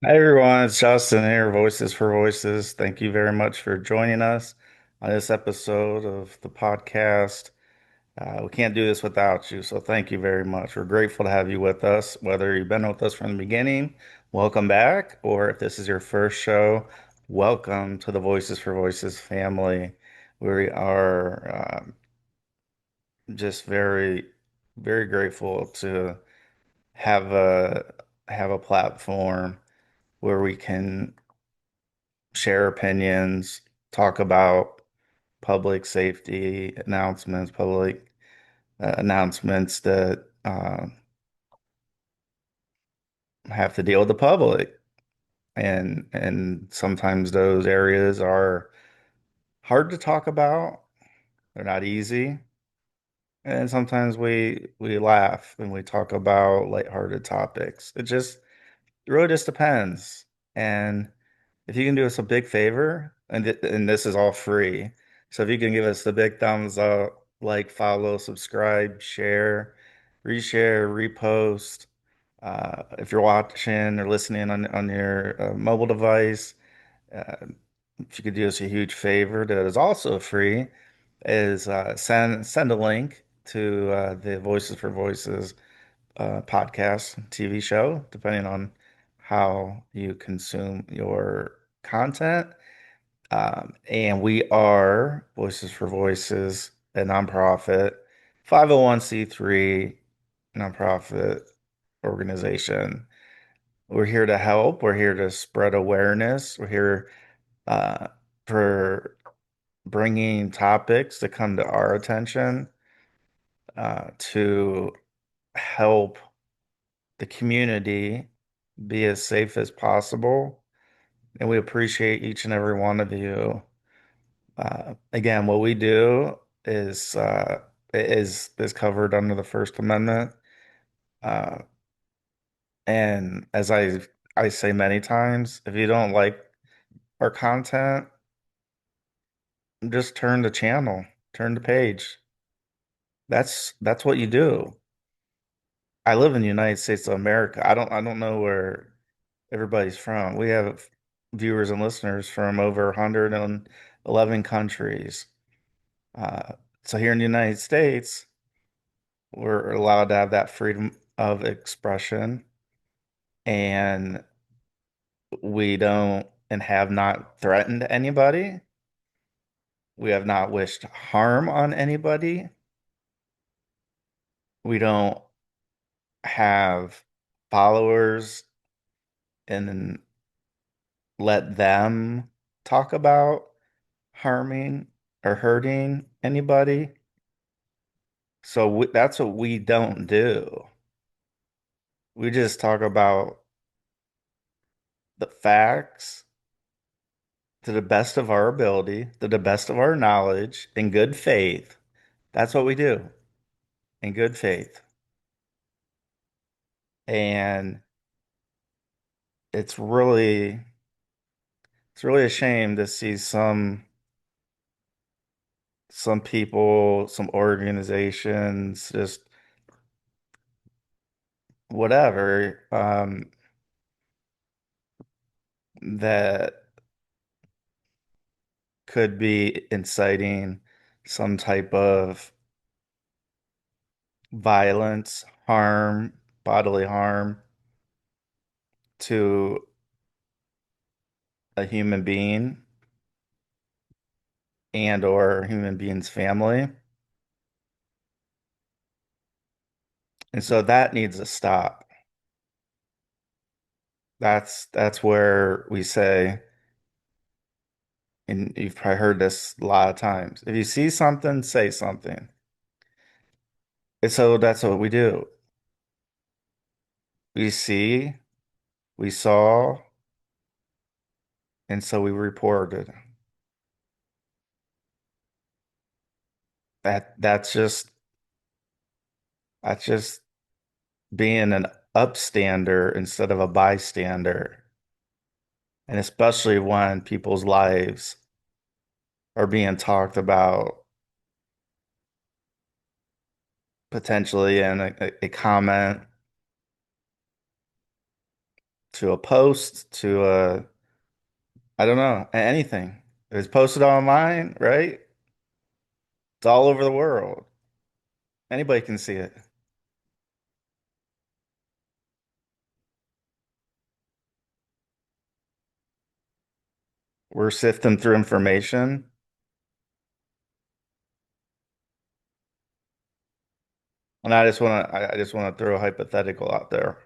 Hi everyone, it's Justin here, Voices for Voices. Thank you very much for joining us on this episode of the podcast. We can't do this without you, so thank you very much. We're grateful to have you with us, whether you've been with us from the beginning, welcome back, or if this is your first show, welcome to the Voices for Voices family. We are just very grateful to have a platform where we can share opinions, talk about public safety announcements, public announcements that have to deal with the public. And sometimes those areas are hard to talk about. They're not easy. And sometimes we laugh and we talk about lighthearted topics. It really just depends. And if you can do us a big favor, and this is all free, so if you can give us the big thumbs up, like, follow, subscribe, share, reshare, repost. If you're watching or listening on your mobile device, uh, if you could do us a huge favor that is also free, is send a link to the Voices for Voices podcast, TV show, depending on how you consume your content. And we are Voices for Voices, a nonprofit, 501(c)(3) nonprofit organization. We're here to help. We're here to spread awareness. We're here uh, for bringing topics that come to our attention to help the community be as safe as possible. And we appreciate each and every one of you. Again, what we do is covered under the First Amendment. Uh, and as I say many times, if you don't like our content, just turn the channel, turn the page. That's what you do. I live in the United States of America. I don't know where everybody's from. We have viewers and listeners from over 111 countries. Uh, so here in the United States, we're allowed to have that freedom of expression, and we don't and have not threatened anybody. We have not wished harm on anybody. We don't have followers and then let them talk about harming or hurting anybody. So that's what we don't do. We just talk about the facts to the best of our ability, to the best of our knowledge, in good faith. That's what we do, in good faith. And it's really it's really a shame to see some people, some organizations, just whatever, that could be inciting some type of violence, harm, bodily harm to a human being and or a human being's family. And so that needs to stop. That's where we say, and you've probably heard this a lot of times, if you see something, say something. And so that's what we do. We see, we saw, and so we reported. That's just being an upstander instead of a bystander. And especially when people's lives are being talked about potentially in a comment to a post to a, I don't know, anything. It's posted online, right? It's all over the world. Anybody can see it. We're sifting through information. And I just want to throw a hypothetical out there.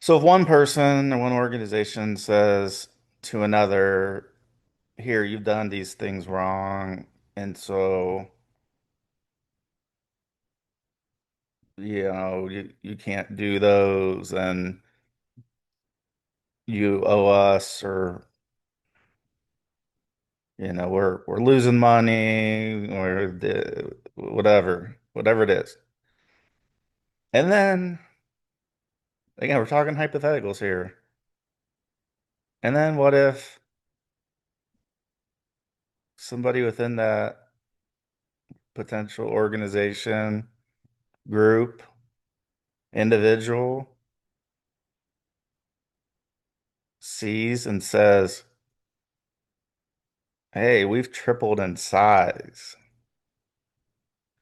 So if one person or one organization says to another, here, you've done these things wrong, and so, you can't do those, and you owe us, or, we're losing money, or whatever it is. And then, again, we're talking hypotheticals here. And then what if somebody within that potential organization, group, individual sees and says, hey, we've tripled in size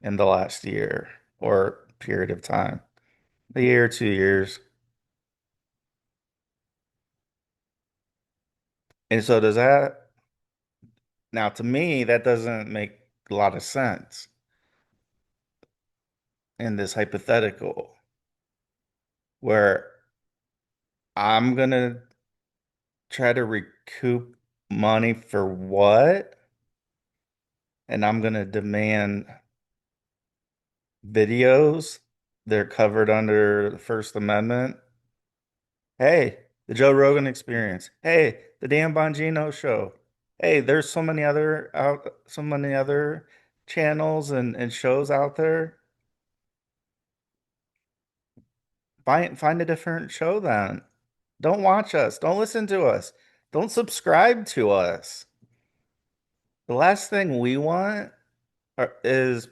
in the last year or period of time, a year, 2 years. And so does that, now to me, that doesn't make a lot of sense in this hypothetical where I'm gonna try to recoup money for what? And I'm gonna demand videos. They're covered under the First Amendment. Hey, the Joe Rogan Experience. Hey, the Dan Bongino Show. Hey, there's so many other channels and shows out there. Find a different show then. Don't watch us. Don't listen to us. Don't subscribe to us. The last thing we want is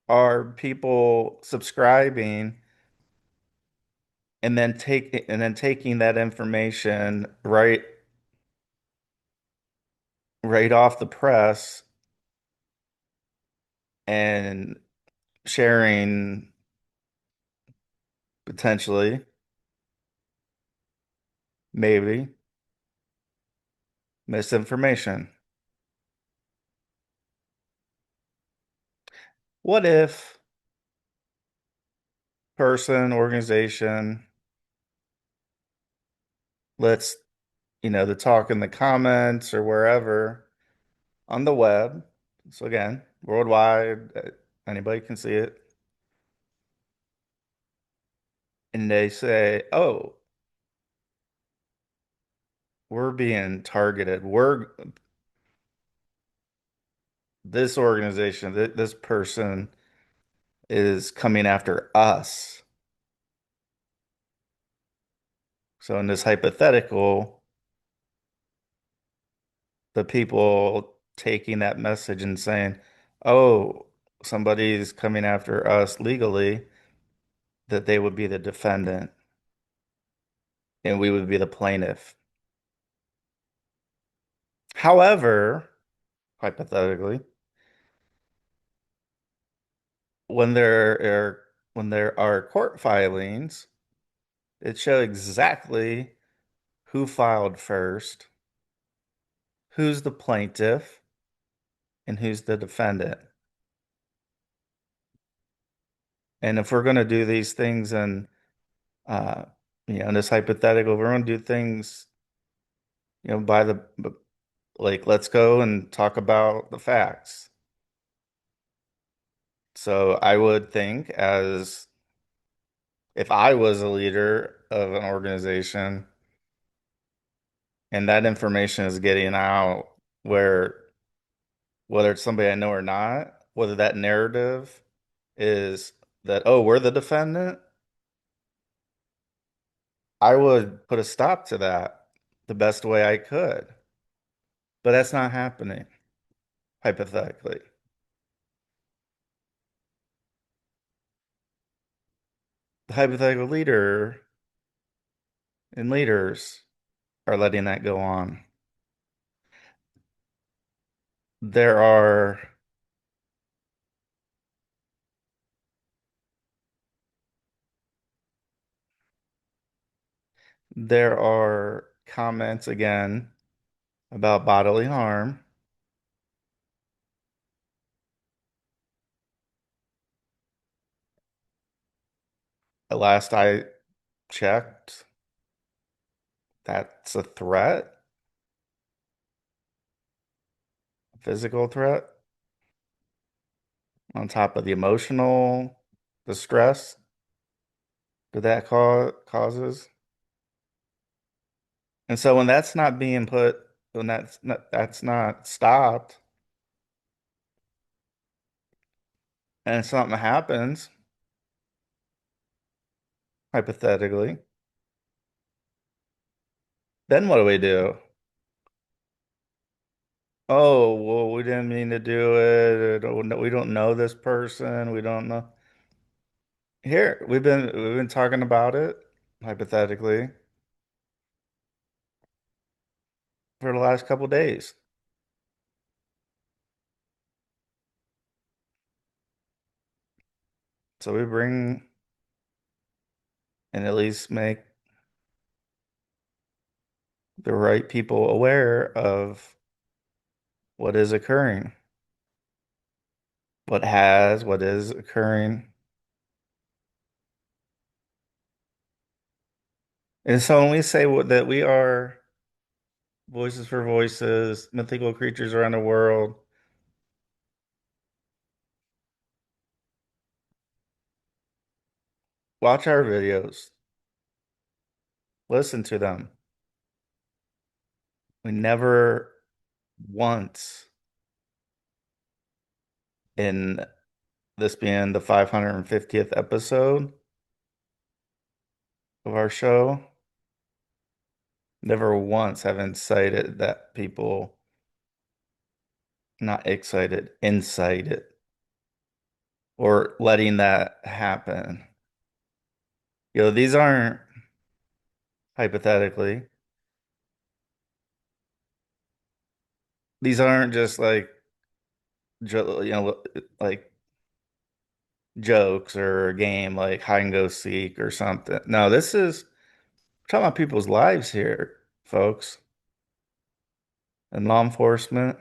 are people subscribing and then taking that information right off the press and sharing potentially, maybe, misinformation. What if person, organization, let's, the talk in the comments or wherever on the web. So again, worldwide, anybody can see it. And they say, oh, we're being targeted. This organization, this person is coming after us. So in this hypothetical, the people taking that message and saying, oh, somebody's coming after us legally, that they would be the defendant and we would be the plaintiff. However, hypothetically, when there are court filings, it shows exactly who filed first, who's the plaintiff, and who's the defendant. And if we're going to do these things uh, in this hypothetical, we're going to do things, by like, let's go and talk about the facts. So I would think as if I was a leader of an organization and that information is getting out where whether it's somebody I know or not, whether that narrative is that, oh, we're the defendant, I would put a stop to that the best way I could. But that's not happening, hypothetically. The hypothetical leader And leaders are letting that go on. There are there are comments again about bodily harm. At last I checked, that's a threat, a physical threat, on top of the emotional distress that causes. And so when that's not being put, when that's not stopped, and something happens, hypothetically, then what do we do? Oh, well, we didn't mean to do it. We don't know this person. We don't know. Here, we've been talking about it, hypothetically, for the last couple days. So we bring and at least make the right people aware of what is occurring, what is occurring. And so when we say that we are voices for voices, mythical creatures around the world, watch our videos, listen to them. We never once, in this being the 550th episode of our show, never once have incited that people, not excited, incited, or letting that happen. These aren't, hypothetically, these aren't just like, like jokes or a game like hide and go seek or something. No, this is we're talking about people's lives here, folks, and law enforcement.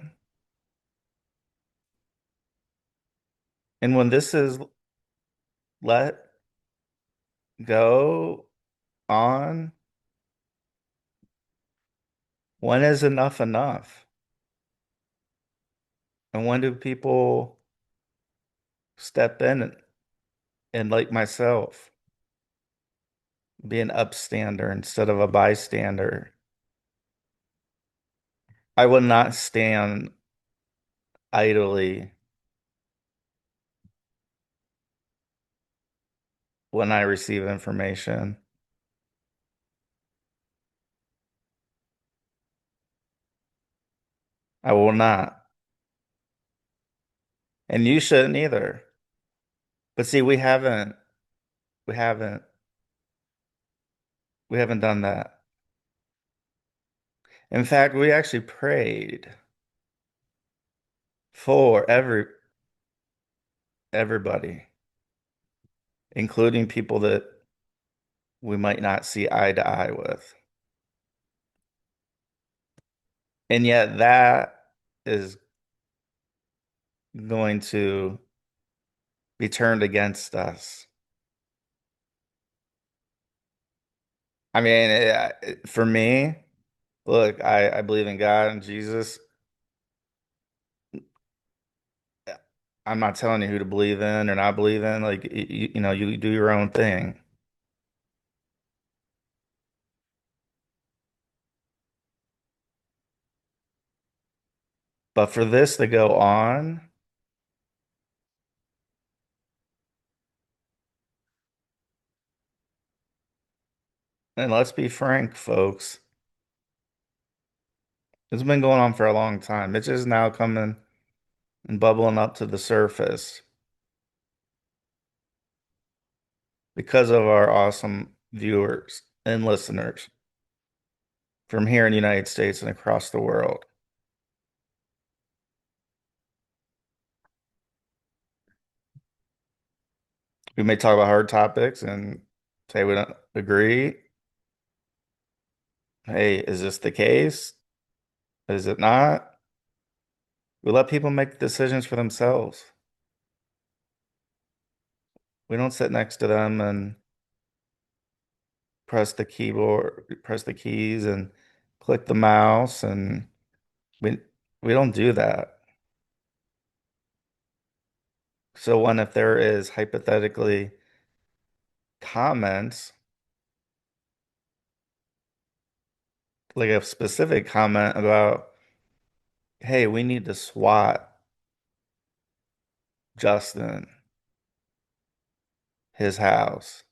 And when this is let go on, when is enough enough? And when do people step in and like myself, be an upstander instead of a bystander? I will not stand idly when I receive information. I will not. And you shouldn't either. But see, we haven't, we haven't done that. In fact, we actually prayed for everybody, including people that we might not see eye to eye with. And yet that is going to be turned against us. I mean, for me, look, I believe in God and Jesus. I'm not telling you who to believe in or not believe in. Like, you do your own thing. But for this to go on, and let's be frank, folks, it's been going on for a long time. It's just now coming and bubbling up to the surface because of our awesome viewers and listeners. from here in the United States and across the world. We may talk about hard topics and say we don't agree. Hey, is this the case? Is it not? We let people make decisions for themselves. We don't sit next to them and press the keyboard, press the keys and click the mouse, and we we don't do that. So when if there is hypothetically comments, like a specific comment about, hey, we need to SWAT Justin, his house.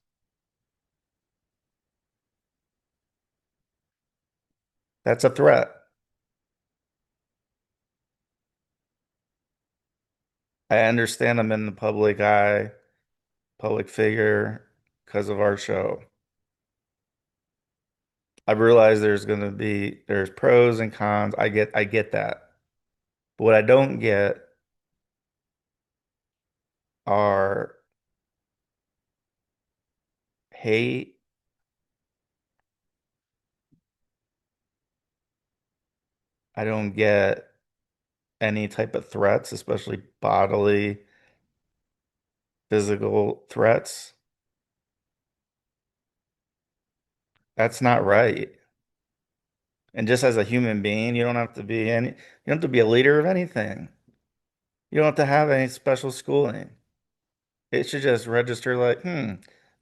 That's a threat. I understand I'm in the public eye, public figure because of our show. I realize there's pros and cons. I get that. But what I don't get are hate. I don't get any type of threats, especially bodily, physical threats. That's not right. And just as a human being, you don't have to be a leader of anything. You don't have to have any special schooling. It should just register like,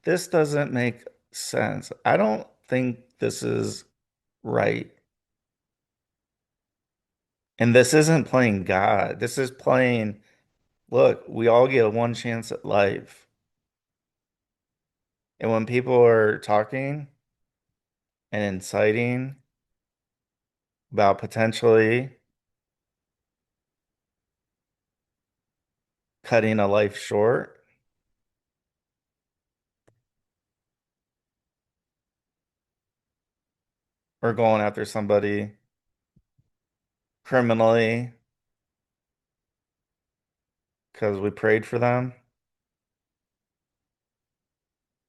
this doesn't make sense. I don't think this is right. And this isn't playing God. This is playing, look, we all get one chance at life. And when people are talking and inciting about potentially cutting a life short or going after somebody criminally because we prayed for them.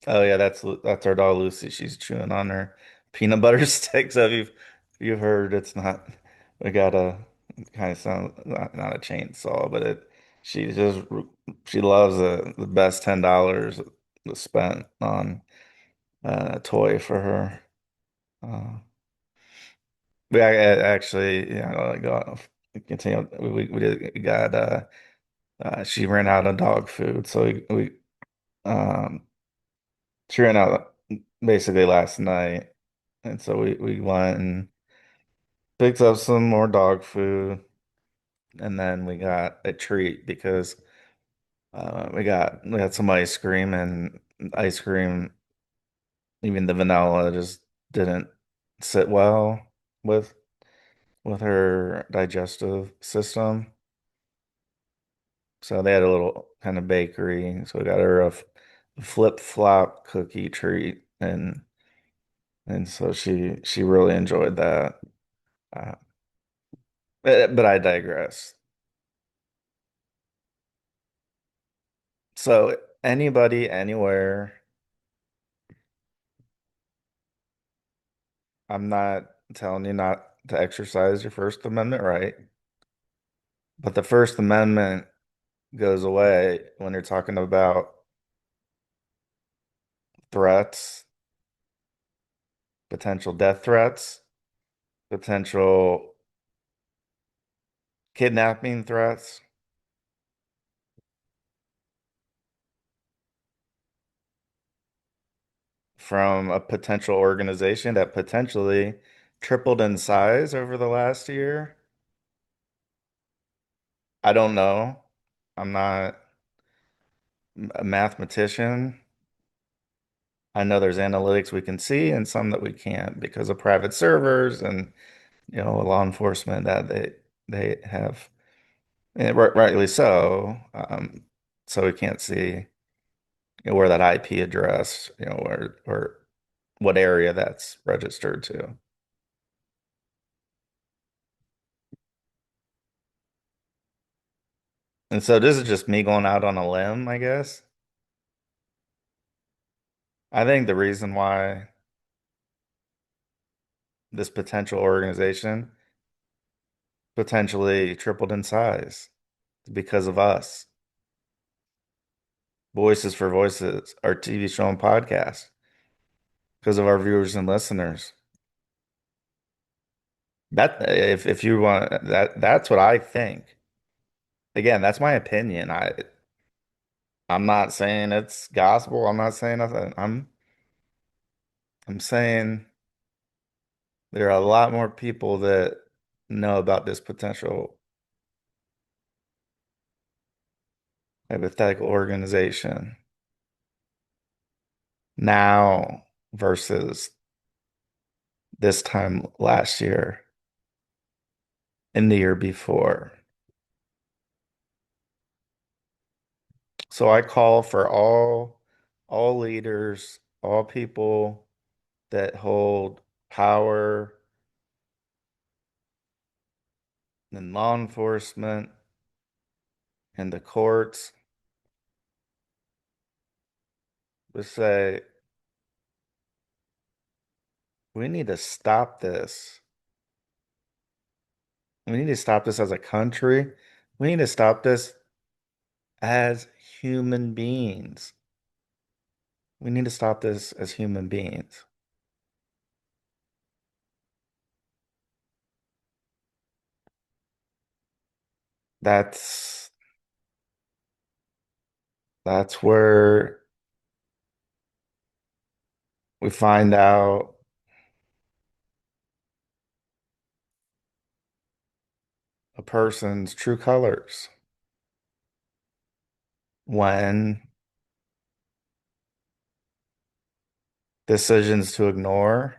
Oh yeah, that's our dog Lucy. She's chewing on her peanut butter sticks. If you've heard, it's not. We got a kind of sound not a chainsaw, but she just she loves the best $10 spent on a toy for her. Uh, actually, continue. We got she ran out of dog food, so we um she ran out basically last night. And so we went and picked up some more dog food, and then we got a treat because we had some ice cream, and ice cream, even the vanilla, just didn't sit well with with her digestive system. So they had a little kind of bakery, so we got her a flip-flop cookie treat, and so she really enjoyed that. Uh, but I digress. So anybody, anywhere, I'm not telling you not to exercise your First Amendment right, but the First Amendment goes away when you're talking about threats, potential death threats, potential kidnapping threats from a potential organization that potentially tripled in size over the last year. I don't know. I'm not a mathematician. I know there's analytics we can see and some that we can't because of private servers and law enforcement that they have, and rightly so. So we can't see where that IP address, or what area that's registered to. And so this is just me going out on a limb, I guess. I think the reason why this potential organization potentially tripled in size is because of us. Voices for Voices, our TV show and podcast, because of our viewers and listeners. That if you want that's what I think. Again, that's my opinion. I'm not saying it's gospel. I'm not saying nothing. I'm saying there are a lot more people that know about this potential hypothetical organization now versus this time last year and the year before. So I call for all leaders, all people that hold power in law enforcement and the courts to say, we need to stop this. We need to stop this as a country. We need to stop this as human beings. We need to stop this as human beings. That's that's where we find out a person's true colors when decisions to ignore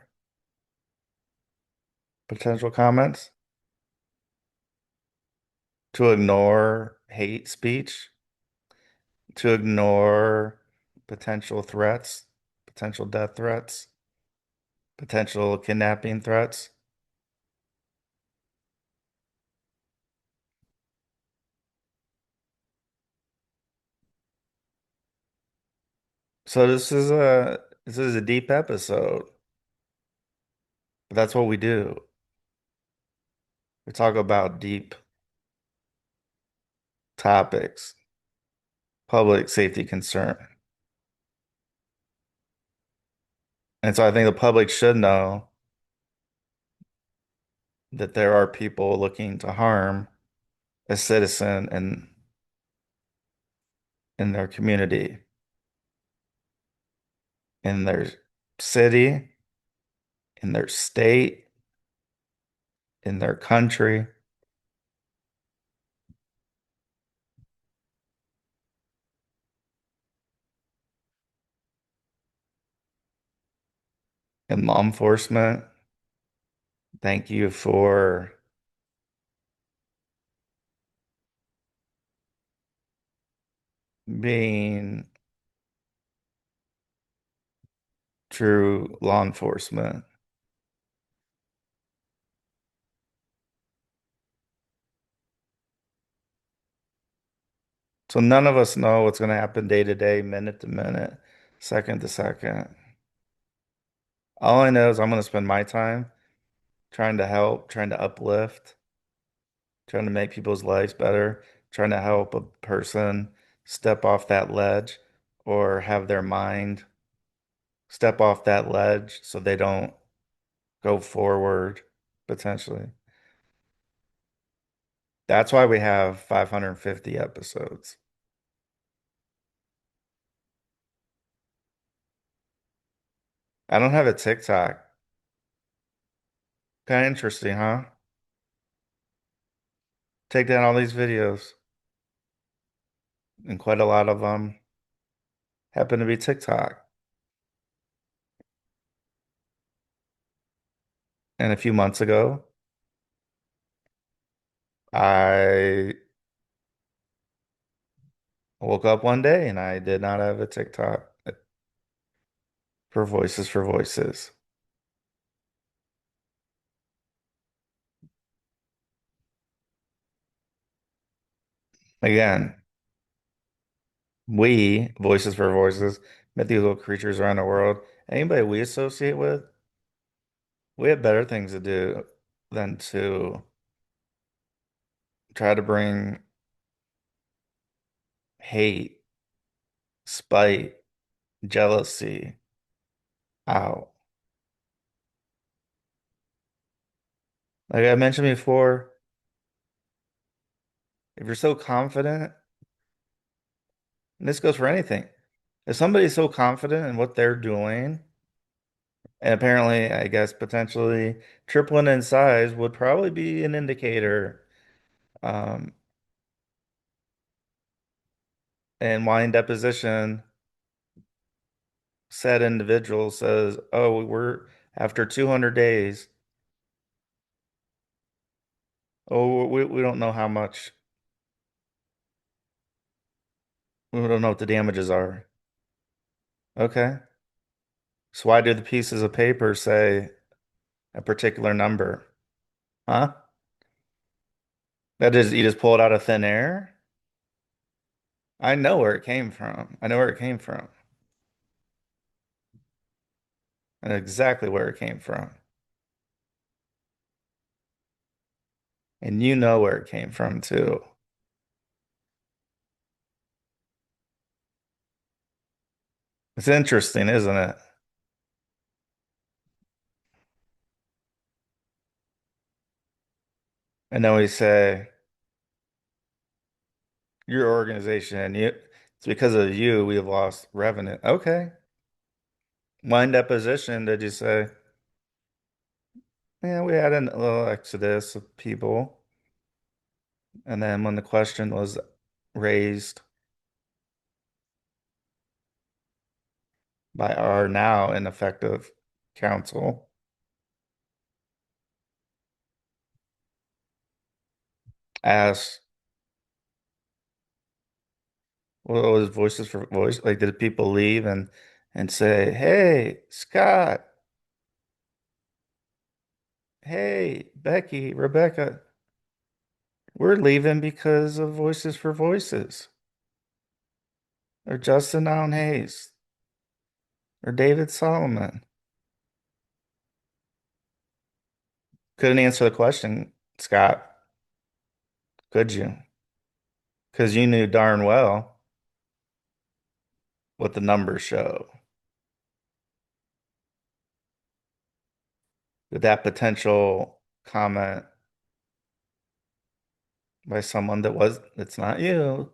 potential comments, to ignore hate speech, to ignore potential threats, potential death threats, potential kidnapping threats. So this is a deep episode, but that's what we do. We talk about deep topics, public safety concern. And so I think the public should know that there are people looking to harm a citizen in their community, in their city, in their state, in their country, in law enforcement. Thank you for being true law enforcement. So none of us know what's going to happen day to day, minute to minute, second to second. All I know is I'm going to spend my time trying to help, trying to uplift, trying to make people's lives better, trying to help a person step off that ledge or have their mind step off that ledge so they don't go forward potentially. That's why we have 550 episodes. I don't have a TikTok. Kind of interesting, huh? Take down all these videos, and quite a lot of them happen to be TikTok. And a few months ago, I woke up one day and I did not have a TikTok for Voices for Voices. Again, we, voices for voices, mythical creatures around the world, anybody we associate with, we have better things to do than to try to bring hate, spite, jealousy out. Like I mentioned before, if you're so confident, and this goes for anything, if somebody's so confident in what they're doing, and apparently, I guess potentially tripling in size would probably be an indicator. Um, and wine deposition, said individual says, "Oh, we're after 200 days. Oh, we don't know how much. We don't know what the damages are." Okay. So why do the pieces of paper say a particular number? Huh? That is, you just pull it out of thin air? I know where it came from. I know where it came from. I know exactly where it came from. And you know where it came from too. It's interesting, isn't it? And then we say, your organization, it's because of you we've lost revenue. Okay. Wind deposition, did you say? Yeah, we had a little exodus of people. And then when the question was raised by our now ineffective council, asked what was voices for voice, like did people leave and say, "Hey, Scott, hey, Becky, Rebecca, we're leaving because of Voices for Voices, or Justin Allen Hayes, or David Solomon." Couldn't answer the question, Scott, could you? Because you knew darn well what the numbers show. With that potential comment by someone that's not you,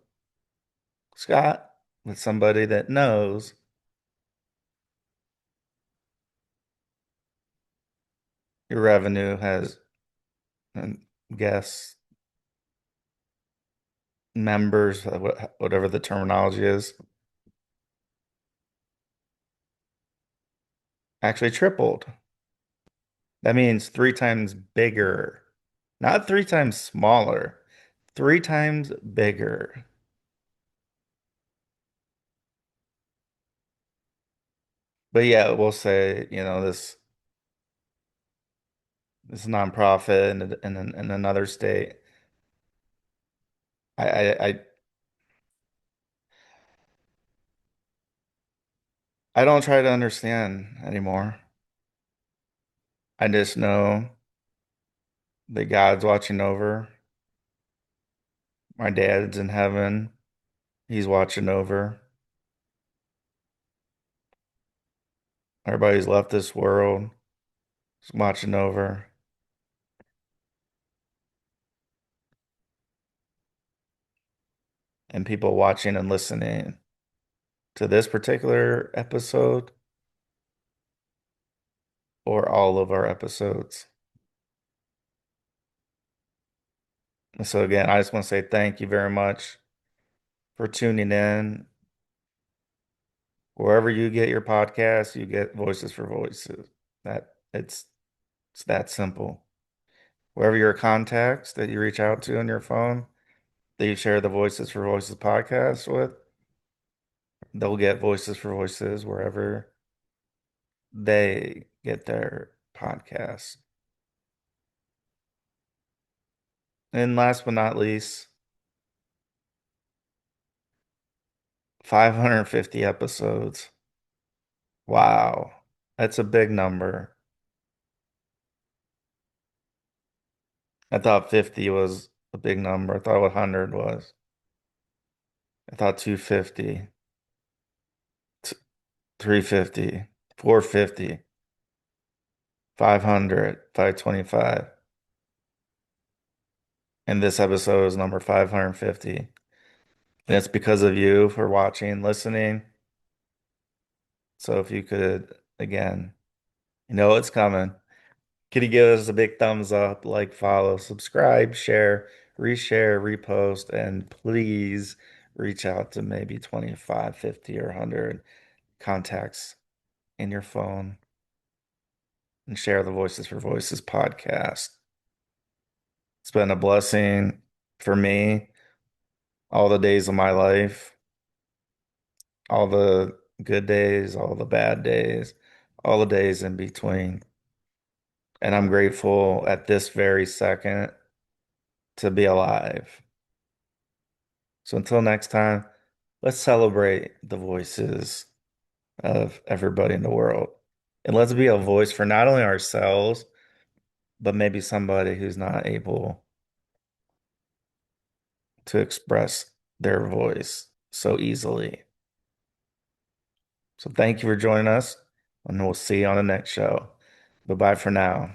Scott, with somebody that knows your revenue has, and guests, members, whatever the terminology is, actually tripled. That means three times bigger, not three times smaller, three times bigger. But yeah, we'll say, this nonprofit in another state. I don't try to understand anymore. I just know that God's watching over. My dad's in heaven. He's watching over. Everybody's left this world. He's watching over. And people watching and listening to this particular episode or all of our episodes. And so again, I just want to say thank you very much for tuning in. Wherever you get your podcasts, you get Voices for Voices. That it's that simple. Wherever your contacts that you reach out to on your phone, that you share the Voices for Voices podcast with, they'll get Voices for Voices wherever they get their podcasts. And last but not least, 550 episodes. Wow. That's a big number. I thought 50 was a big number. I thought 100 was. I thought 250, 350, 450, 500, 525. And this episode is number 550. And it's because of you for watching, listening. So if you could, again, you know it's coming. Could you give us a big thumbs up, like, follow, subscribe, share, reshare, repost, and please reach out to maybe 25, 50, or 100 contacts in your phone and share the Voices for Voices podcast. It's been a blessing for me all the days of my life, all the good days, all the bad days, all the days in between. And I'm grateful at this very second to be alive. So until next time, let's celebrate the voices of everybody in the world. And let's be a voice for not only ourselves, but maybe somebody who's not able to express their voice so easily. So thank you for joining us, and we'll see you on the next show. Bye bye for now.